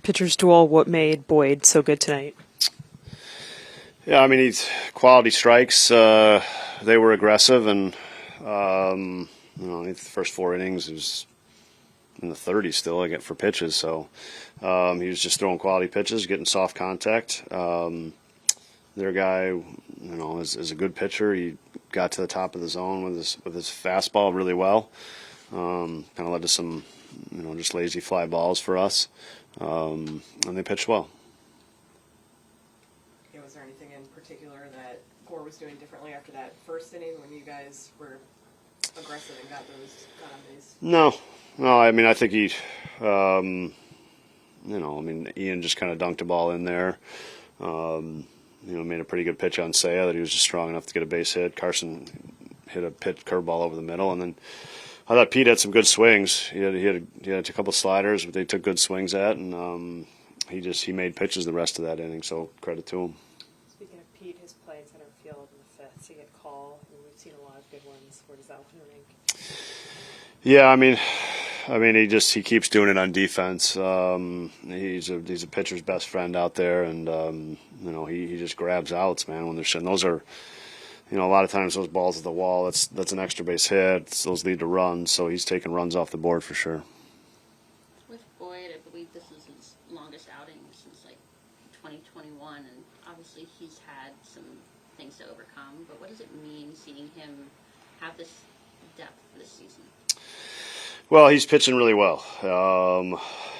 pitcher's duel, what made Boyd so good tonight? Yeah, I mean, he's quality strikes. They were aggressive, and the first 4 innings it was in the 30s still. I get for pitches, so he was just throwing quality pitches, getting soft contact. Their guy, is a good pitcher. He got to the top of the zone with his fastball really well. Kind of led to some, just lazy fly balls for us, and they pitched well. Was there anything in particular that Gore was doing differently after that first inning when you guys were aggressive and got on base? No. I mean, I think he, Ian just kind of dunked a ball in there. Made a pretty good pitch on Seiya that he was just strong enough to get a base hit. Carson hit a curveball over the middle, and then I thought Pete had some good swings. He had a couple sliders, but they took good swings at, and he made pitches the rest of that inning. So credit to him. Speaking of Pete, his play in center field in the 5th, he get call. We've seen a lot of good ones. Where does that one rank? Yeah, I mean, he keeps doing it on defense. He's a pitcher's best friend out there, and he just grabs outs, man. When they're shitting, those are, a lot of times those balls at the wall. That's an extra base hit. Those lead to runs, so he's taking runs off the board for sure. With Boyd, I believe this is his longest outing since 2021, and obviously he's had some things to overcome. But what does it mean seeing him have this depth this season? Well, he's pitching really well,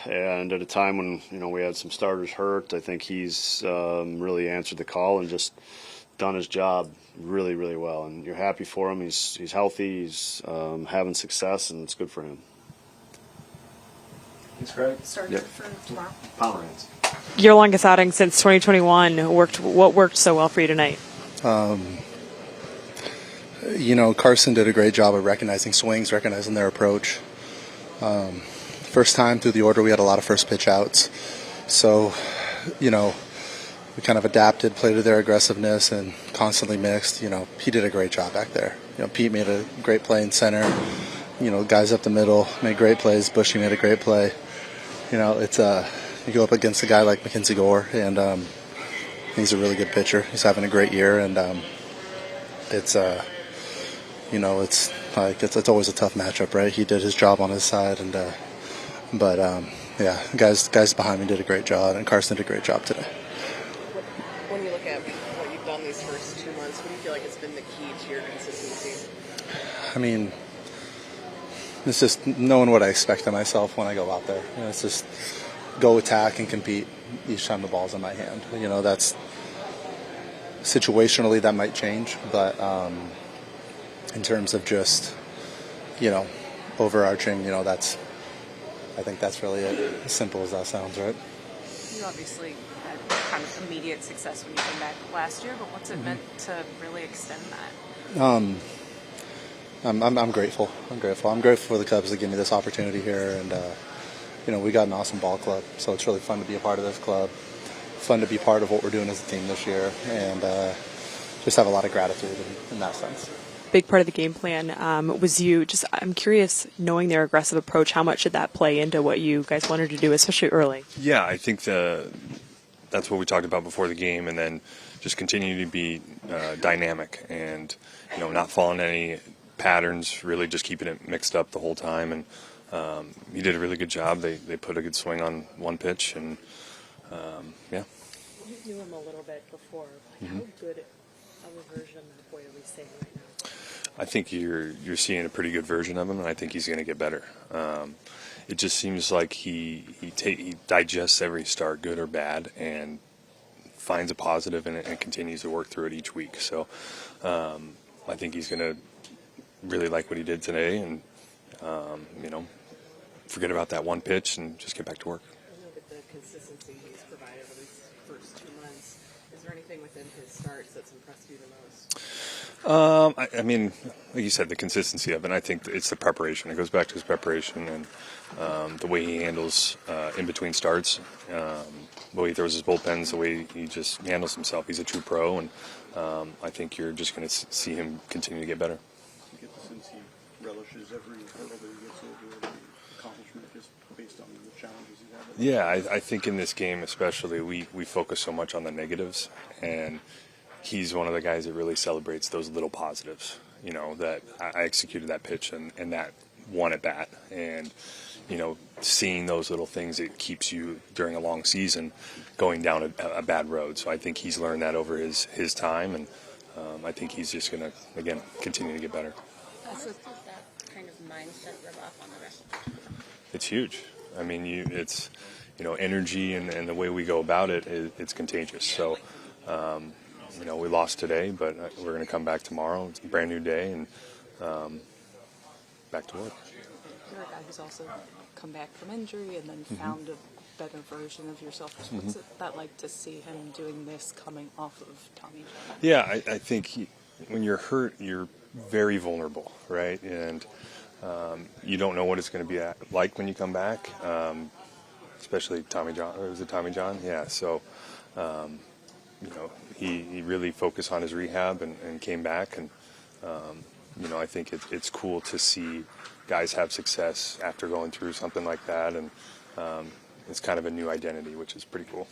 and at a time when we had some starters hurt, I think he's really answered the call and just done his job really, really well. And you're happy for him. He's healthy. He's having success, and it's good for him. Thanks, Craig. Starting for tomorrow. Pomeranz. Your longest outing since 2021. What worked so well for you tonight? Carson did a great job of recognizing swings, recognizing their approach. First time through the order, we had a lot of first pitch outs. So, we kind of adapted, played to their aggressiveness, and constantly mixed. He did a great job back there. Pete made a great play in center. Guys up the middle made great plays. Bushy made a great play. It's you go up against a guy like Mackenzie Gore, and he's a really good pitcher. He's having a great year, and it's it's always a tough matchup, right? He did his job on his side, and guys behind me did a great job, and Carson did a great job today. When you look at what you've done these first 2 months, what do you feel like has been the key to your consistency? I mean, it's just knowing what I expect of myself when I go out there. It's just go attack and compete each time the ball's in my hand. That's situationally that might change, but in terms of just, overarching, I think that's really it. As simple as that sounds, right? You obviously had kind of immediate success when you came back last year, but what's it meant to really extend that? I'm grateful. I'm grateful for the Cubs to give me this opportunity here, and we got an awesome ball club, so it's really fun to be a part of this club. Fun to be part of what we're doing as a team this year, and just have a lot of gratitude in that sense. Big part of the game plan was you. I'm curious, knowing their aggressive approach, how much did that play into what you guys wanted to do, especially early? Yeah, I think that's what we talked about before the game, and then just continue to be dynamic and not fall into any patterns. Really, just keeping it mixed up the whole time, and he did a really good job. They put a good swing on one pitch, and yeah. You knew him a little bit before. How good of a version of the boy are we seeing right now? I think you're seeing a pretty good version of him, and I think he's going to get better. It just seems like he digests every start, good or bad, and finds a positive in it and continues to work through it each week. So I think he's going to really like what he did today, and forget about that one pitch and just get back to work. I know that the consistency he's provided over these first 2 months. Is there anything within his starts that's impressed you the most? I mean, like you said, the consistency of it. I think it's the preparation. It goes back to his preparation and the way he handles in between starts, the way he throws his bullpens, the way he just handles himself. He's a true pro, and I think you're just going to see him continue to get better. You get the sense he relishes every hurdle that he gets over, every accomplishment, just based on the challenges he's had. Yeah, I think in this game especially, we focus so much on the negatives, and he's one of the guys that really celebrates those little positives. You know, that I executed that pitch and that one at bat, and you know, seeing those little things, it keeps you during a long season going down a bad road. So I think he's learned that over his time, and I think he's just going to, again, continue to get better. How does that kind of mindset rub off on the rest of the team? It's huge. I mean, it's, you know, energy and the way we go about it, it's contagious. So, you know, we lost today, but we're going to come back tomorrow. It's a brand new day, and back to work. You're a guy who's also come back from injury and then found a better version of yourself. What's that like to see him doing this coming off of Tommy John? Yeah, I think when you're hurt, you're very vulnerable, right? And you don't know what it's going to be like when you come back, especially Tommy John. Or was it Tommy John? Yeah, so, you know, he really focused on his rehab and came back. And, you know, I think it's cool to see guys have success after going through something like that. And it's kind of a new identity, which is pretty cool.